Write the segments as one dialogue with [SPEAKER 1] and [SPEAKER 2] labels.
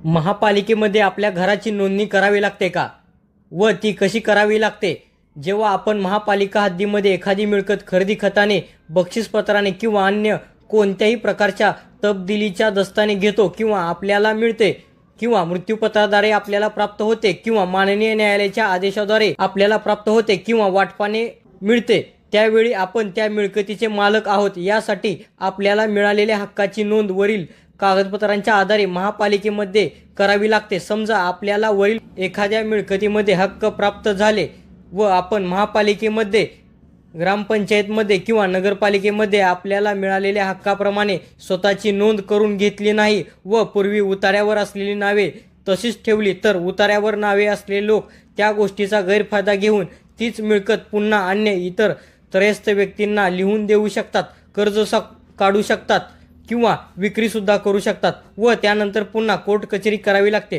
[SPEAKER 1] महापालिकेमध्ये आपल्या घराची नोंदणी करावी लागते का व ती कशी करावी लागते? जेव्हा आपण महापालिका हद्दीमध्ये एखादी मिळकत खरेदी खताने, बक्षीसपत्राने किंवा अन्य कोणत्याही प्रकारच्या तब्दिलीच्या दस्ताने घेतो किंवा आपल्याला मिळते किंवा मृत्यूपत्राद्वारे आपल्याला प्राप्त होते किंवा माननीय न्यायालयाच्या आदेशाद्वारे आपल्याला प्राप्त होते किंवा वाटपाने मिळते, त्यावेळी आपण त्या मिळकतीचे मालक आहोत यासाठी आपल्याला मिळालेल्या हक्काची नोंद वरील कागदपत्रांच्या आधारे महापालिकेमध्ये करावी लागते। समजा आपल्याला वरील एखाद्या मिळकतीमध्ये हक्क प्राप्त झाले व आपण महापालिकेमध्ये, ग्रामपंचायतमध्ये किंवा नगरपालिकेमध्ये आपल्याला मिळालेल्या हक्काप्रमाणे स्वतःची नोंद करून घेतली नाही व पूर्वी उतार्यावर असलेली नावे तशीच ठेवली, तर उतार्यावर नावे असलेले लोक त्या गोष्टीचा गैरफायदा घेऊन तीच मिळकत पुन्हा अन्य इतर त्रयस्थ व्यक्तींना लिहून देऊ शकतात, कर्ज काढू शकतात किंवा विक्रीसुद्धा करू शकतात व त्यानंतर पुन्हा कोर्ट कचेरी करावी लागते।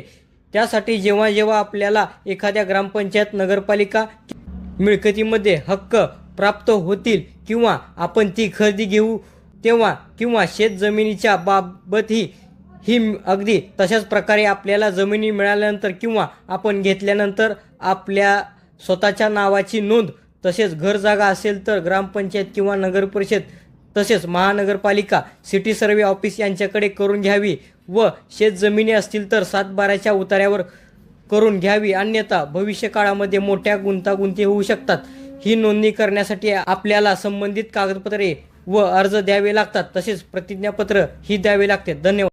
[SPEAKER 1] त्यासाठी जेव्हा जेव्हा आपल्याला एखाद्या ग्रामपंचायत, नगरपालिका मिळकतीमध्ये हक्क प्राप्त होतील किंवा आपण ती खरेदी घेऊ तेव्हा किंवा शेत जमिनीच्या बाबतही अगदी तशाच प्रकारे आपल्याला जमिनी मिळाल्यानंतर किंवा आपण घेतल्यानंतर आपल्या स्वतःच्या नावाची नोंद, तसेच घर जागा असेल तर ग्रामपंचायत किंवा नगरपरिषद तसेच महानगरपालिका सिटी सर्वे ऑफिस यांच्याकडे करून घ्यावी व शेत जमिनी असतील तर 7/12च्या उतार्यावर करून घ्यावी, अन्यथा भविष्य काळामध्ये मोठ्या गुंतागुंती होऊ शकतात। ही नोंदणी करण्यासाठी आपल्याला संबंधित कागदपत्रे व अर्ज द्यावे लागतात, तसेच प्रतिज्ञापत्र ही द्यावे लागते। धन्यवाद।